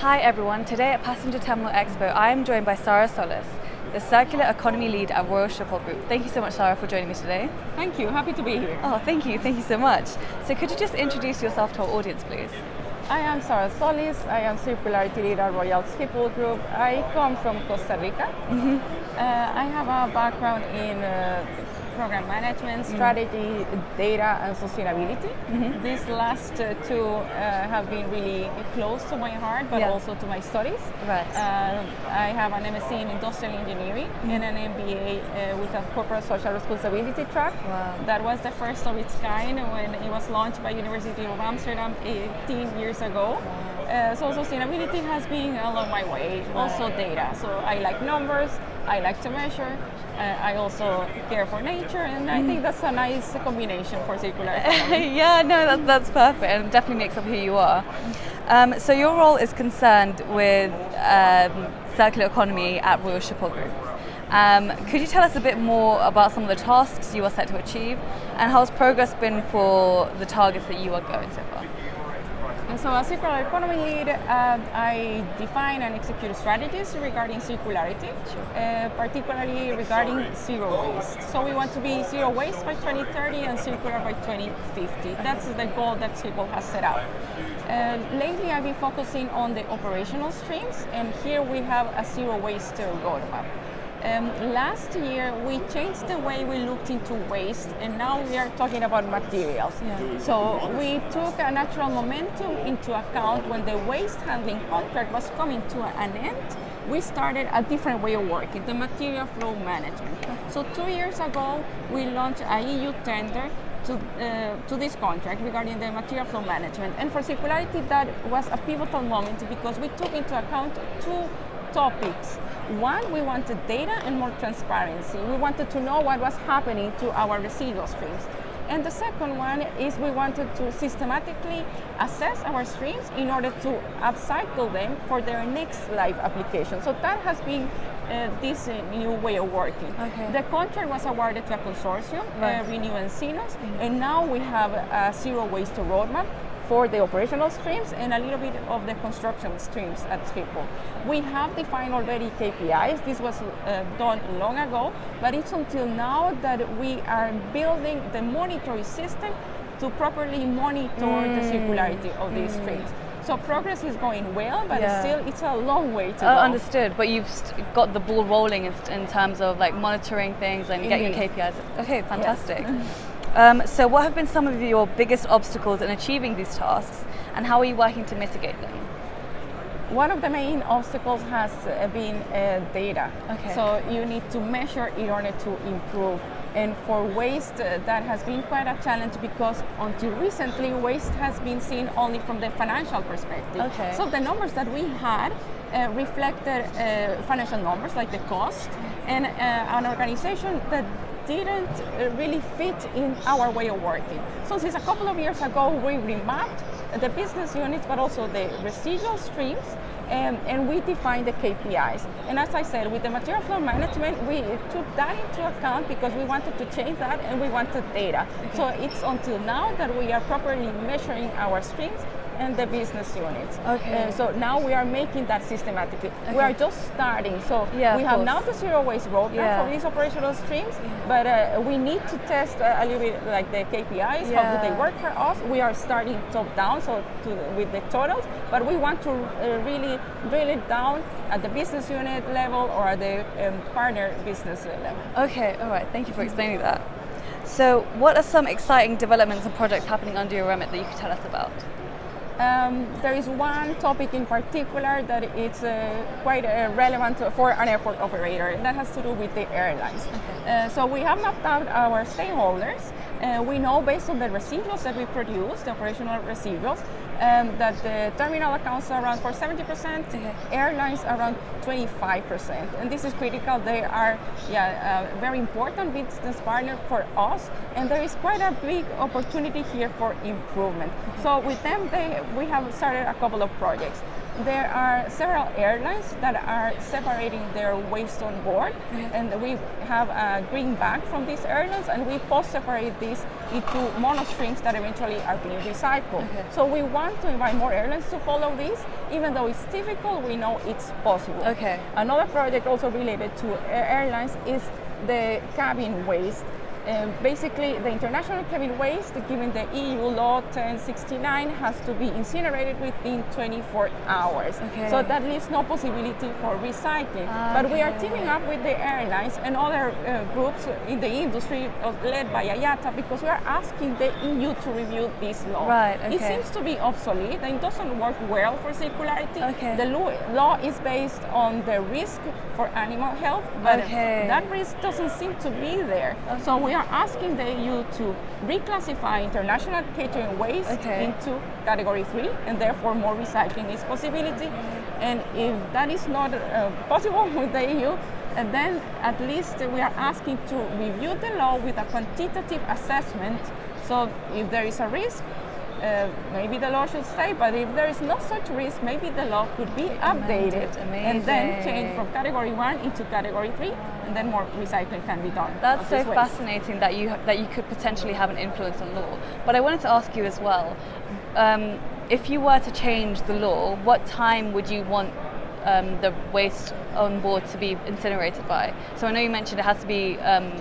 Hi everyone, today at Passenger Terminal Expo I am joined by Sara Solis, the Circular Economy Lead at Royal Schiphol Group. Thank you so much, Sara, for joining me today. Thank you, happy to be here. Oh, thank you so much. So could you just introduce yourself to our audience, please? I am Sara Solis, I am Circularity Lead at Royal Schiphol Group. I come from Costa Rica. I have a background in program management, strategy, data and sustainability. These last two have been really close to my heart, but also to my studies. Right. I have an MSc in Industrial Engineering and an MBA with a Corporate Social Responsibility track. Wow. That was the first of its kind when it was launched by University of Amsterdam 18 years ago. So sustainability has been along my way, also data. So I like numbers, I like to measure, I also care for nature, and I think that's a nice combination for circular economy. Yeah, no, that's perfect, and definitely makes up who you are. So your role is concerned with circular economy at Royal Schiphol Group. Could you tell us a bit more about some of the tasks you are set to achieve, and how has progress been for the targets that you are going so far? And so as circular economy lead, I define and execute strategies regarding circularity, particularly regarding zero waste. So we want to be zero waste by 2030 and circular by 2050. That's the goal that Schiphol has set out. Lately I've been focusing on the operational streams, and here we have a zero waste roadmap. Last year we changed the way we looked into waste, and now we are talking about materials. So we took a natural momentum into account. When the waste handling contract was coming to an end, we started a different way of working, the material flow management. So 2 years ago we launched a EU tender to this contract regarding the material flow management, and for circularity that was a pivotal moment because we took into account two topics. One, we wanted data and more transparency. We wanted to know what was happening to our residual streams. And the second one is we wanted to systematically assess our streams in order to upcycle them for their next live application. So that has been this new way of working. Okay. The contract was awarded to a consortium, Renew and Sinos, and now we have a zero waste roadmap for the operational streams and a little bit of the construction streams at Schiphol. We have defined already KPIs. This was done long ago, but it's until now that we are building the monitoring system to properly monitor the circularity of these streams. So progress is going well, but still it's a long way to go. Understood, but you've got the ball rolling in terms of like monitoring things and getting your KPIs. Okay, fantastic. So what have been some of your biggest obstacles in achieving these tasks, and how are you working to mitigate them? One of the main obstacles has been data. Okay. So you need to measure in order to improve. And for waste, that has been quite a challenge because until recently, waste has been seen only from the financial perspective. Okay. So the numbers that we had reflected financial numbers like the cost, and an organization that didn't really fit in our way of working. So since a couple of years ago, we remapped the business units, but also the residual streams, and we defined the KPIs. And as I said, with the material flow management, we took that into account because we wanted to change that and we wanted data. Okay. So it's until now that we are properly measuring our streams and the business units. Okay. So now we are making that systematically. Okay. We are just starting. So we have now the zero waste roadmap for these operational streams, but we need to test a little bit like the KPIs, how do they work for us. We are starting top down, so with the totals, but we want to really drill it down at the business unit level or at the partner business level. Okay, all right, thank you for explaining that. So what are some exciting developments and projects happening under your remit that you could tell us about? There is one topic in particular that is quite relevant for an airport operator, and that has to do with the airlines. Okay. So we have mapped out our stakeholders. We know based on the residuals that we produce, the operational residuals, that the terminal accounts around for 70%, airlines around 25%. And this is critical. They are a very important business partner for us, and there is quite a big opportunity here for improvement. So with them, we have started a couple of projects. There are several airlines that are separating their waste on board, and we have a green bag from these airlines, and we post-separate this into monostreams that eventually are being recycled. Okay. So we want to invite more airlines to follow this. Even though it's difficult, we know it's possible. Okay. Another project also related to airlines is the cabin waste. Basically, the international cabin waste, given the EU law 1069, has to be incinerated within 24 hours. Okay. So that leaves no possibility for recycling. But we are teaming up with the airlines and other groups in the industry led by IATA, because we are asking the EU to review this law. Right, okay. It seems to be obsolete and it doesn't work well for circularity. Okay. The law is based on the risk for animal health, but that risk doesn't seem to be there. So we are asking the EU to reclassify international catering waste into category 3, and therefore more recycling is possibility. And if that is not possible with the EU, and then at least we are asking to review the law with a quantitative assessment. So if there is a risk, maybe the law should stay, but if there is no such risk, maybe the law could be updated and then change from category 1 into category 3, and then more recycling can be done. That's so fascinating that you could potentially have an influence on law. But I wanted to ask you as well, if you were to change the law, what time would you want the waste on board to be incinerated by? So I know you mentioned it has to be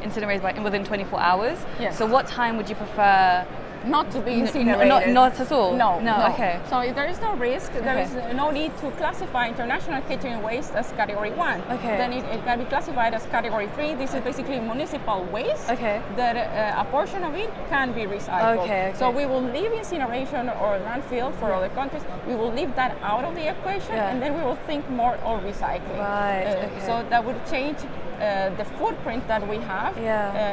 incinerated within 24 hours. Yes. So what time would you prefer? Not to be incinerated. Not at all? No. Okay. So if there is no risk, there is no need to classify international catering waste as category 1. Okay. Then it can be classified as category 3. This is basically municipal waste that a portion of it can be recycled. Okay. So we will leave incineration or landfill for other countries. We will leave that out of the equation, and then we will think more of recycling. Right. So that would change the footprint that we have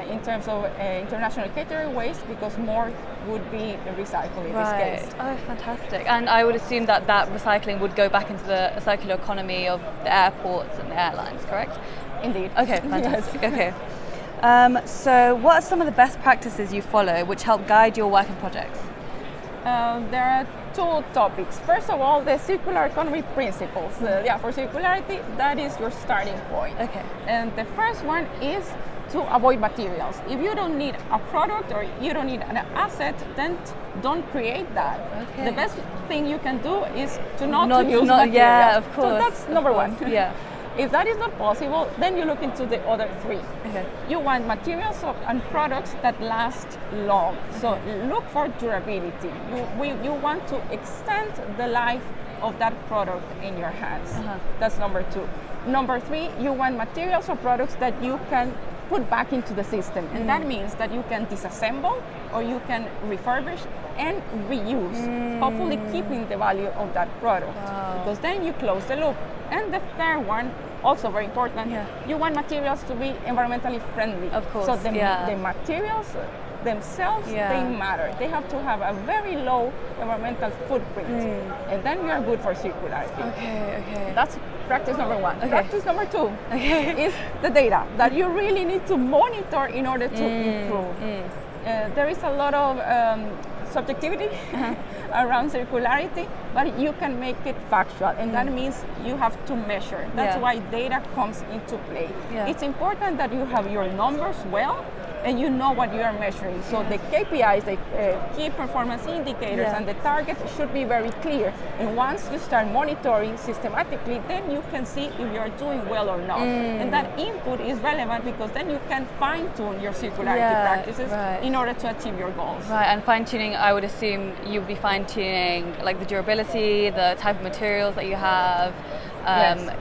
in terms of international catering waste, because more would be recycled in this case. Oh, fantastic. And I would assume that recycling would go back into the circular economy of the airports and the airlines, correct? Indeed. Okay, fantastic. Okay. So what are some of the best practices you follow which help guide your work and projects? There are two topics. First of all, the circular economy principles. For circularity, that is your starting point. Okay. And the first one is to avoid materials. If you don't need a product or you don't need an asset, then don't create that. Okay. The best thing you can do is to not use materials. Yeah, of course. So that's number one. Yeah. If that is not possible, then you look into the other 3. Okay. You want materials and products that last long. So look for durability. You want to extend the life of that product in your hands. That's number 2. Number 3, you want materials or products that you can put back into the system. And that means that you can disassemble or you can refurbish and reuse, hopefully keeping the value of that product. Wow. Because then you close the loop. And the third one, also very important, you want materials to be environmentally friendly. Of course. So the materials themselves, they matter. They have to have a very low environmental footprint. And then you are good for circularity. Okay. That's practice number 1. Okay. Practice number 2 is the data that you really need to monitor in order to improve. There is a lot of subjectivity around circularity, but you can make it factual, and that means you have to measure. That's why data comes into play. It's important that you have your numbers well, and you know what you are measuring. So the KPIs, the key performance indicators, and the targets should be very clear. And once you start monitoring systematically, then you can see if you are doing well or not. And that input is relevant because then you can fine-tune your circularity practices in order to achieve your goals. Right, and fine-tuning, I would assume you would be fine-tuning like the durability, the type of materials that you have,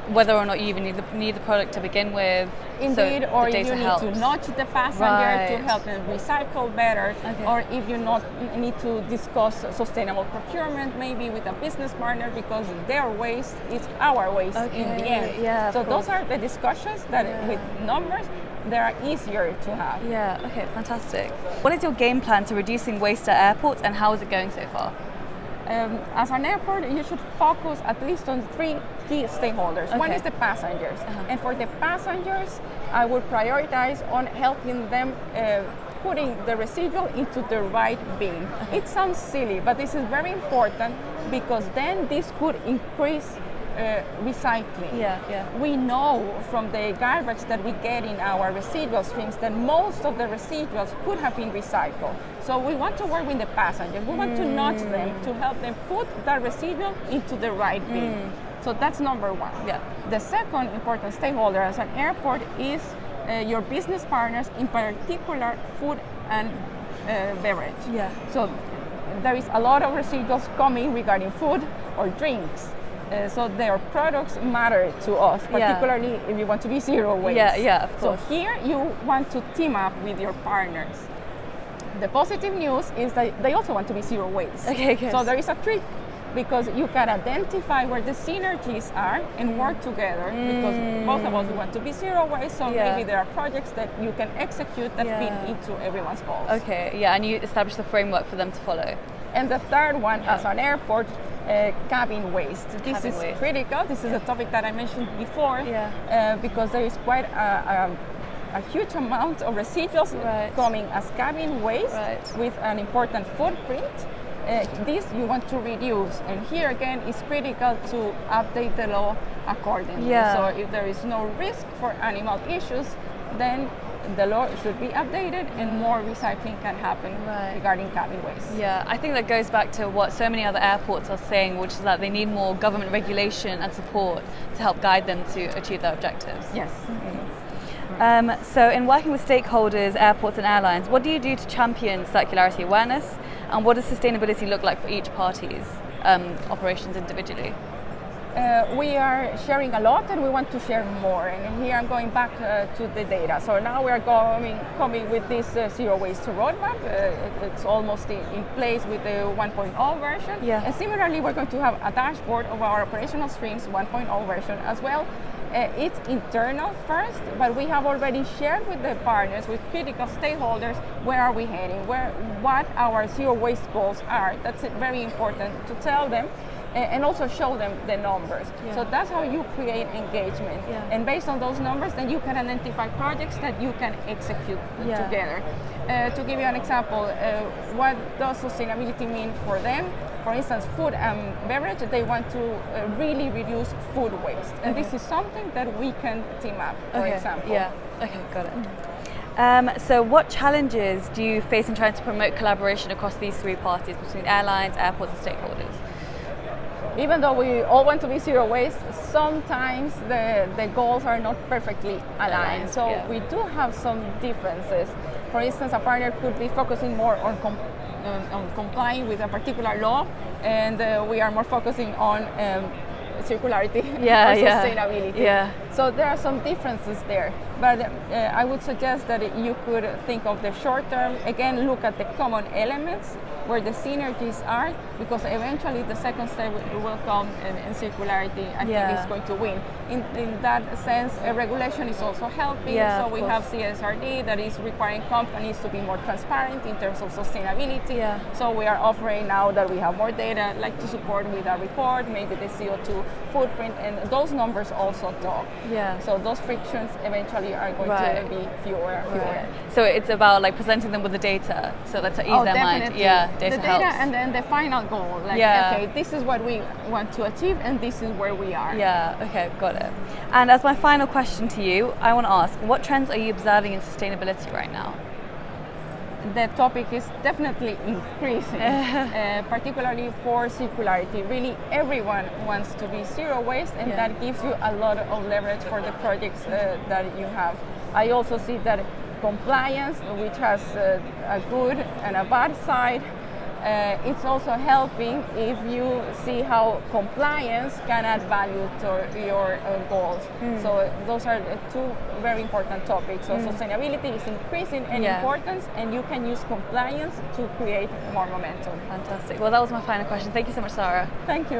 whether or not you even need the product to begin with. Indeed, so or if you need to nudge the passenger to help them recycle better, or if you need to discuss sustainable procurement maybe with a business partner, because their waste is our waste in the end. So those are the discussions that with numbers they are easier to have. Okay, fantastic. What is your game plan to reducing waste at airports, and how is it going so far? As an airport, you should focus at least on 3 key stakeholders. One is the passengers. And for the passengers, I would prioritize on helping them putting the residual into the right bin. It sounds silly, but this is very important because then this could increase recycling. Yeah. We know from the garbage that we get in our residual streams that most of the residuals could have been recycled. So we want to work with the passengers. We want to nudge them to help them put that residual into the right bin. So that's number one. Yeah. The second important stakeholder as an airport is your business partners, in particular food and beverage. Yeah. So there is a lot of residuals coming regarding food or drinks. So their products matter to us, particularly if you want to be zero waste. Yeah, of course. So here you want to team up with your partners. The positive news is that they also want to be zero waste. Okay, good. So there is a trick, because you can identify where the synergies are and work together, because both of us want to be zero waste, so maybe there are projects that you can execute that fit into everyone's goals. Okay, yeah, and you establish the framework for them to follow. And the third one, as an airport, cabin waste. This is critical. This is a topic that I mentioned before, because there is quite a huge amount of residuals coming as cabin waste with an important footprint. This you want to reduce, and here again it's critical to update the law accordingly. So if there is no risk for animal issues, then the law should be updated and more recycling can happen regarding cabin waste. Yeah, I think that goes back to what so many other airports are saying, which is that they need more government regulation and support to help guide them to achieve their objectives. Yes. So in working with stakeholders, airports and airlines, what do you do to champion circularity awareness, and what does sustainability look like for each party's operations individually? We are sharing a lot and we want to share more, and here I'm going back to the data. So now we are coming with this zero waste roadmap. It's almost in place with the 1.0 version. And similarly we're going to have a dashboard of our operational streams 1.0 version as well. It's internal first, but we have already shared with the partners, with critical stakeholders, where are we heading, what our zero waste goals are. That's very important to tell them, and also show them the numbers. So that's how you create engagement. And based on those numbers, then you can identify projects that you can execute together. To give you an example, what does sustainability mean for them? For instance, food and beverage, they want to really reduce food waste. And this is something that we can team up, for example. Okay, got it. So what challenges do you face in trying to promote collaboration across these three parties, between airlines, airports and stakeholders? Even though we all want to be zero waste, sometimes the goals are not perfectly aligned. So we do have some differences. For instance, a partner could be focusing more on complying with a particular law, and we are more focusing on circularity or sustainability. So there are some differences there. But I would suggest that you could think of the short term, again, look at the common elements where the synergies are, because eventually the second step will come, and circularity, I think, is going to win. In that sense, regulation is also helping. So we have CSRD that is requiring companies to be more transparent in terms of sustainability. So we are offering now that we have more data, like to support with a report, maybe the CO2 footprint, and those numbers also talk. So those frictions eventually are going to be fewer. So it's about like presenting them with the data, so that to ease their mind. Data the data helps. And then the final goal, like okay, this is what we want to achieve and this is where we are. Okay, got it. And as my final question to you, I want to ask, what trends are you observing in sustainability right now? The topic is definitely increasing, particularly for circularity. Really, everyone wants to be zero waste, and that gives you a lot of leverage for the projects that you have. I also see that compliance, which has a good and a bad side, it's also helping if you see how compliance can add value to your goals. So those are two very important topics. So sustainability is increasing in importance, and you can use compliance to create more momentum. Fantastic. Well, that was my final question. Thank you so much, Sara. Thank you.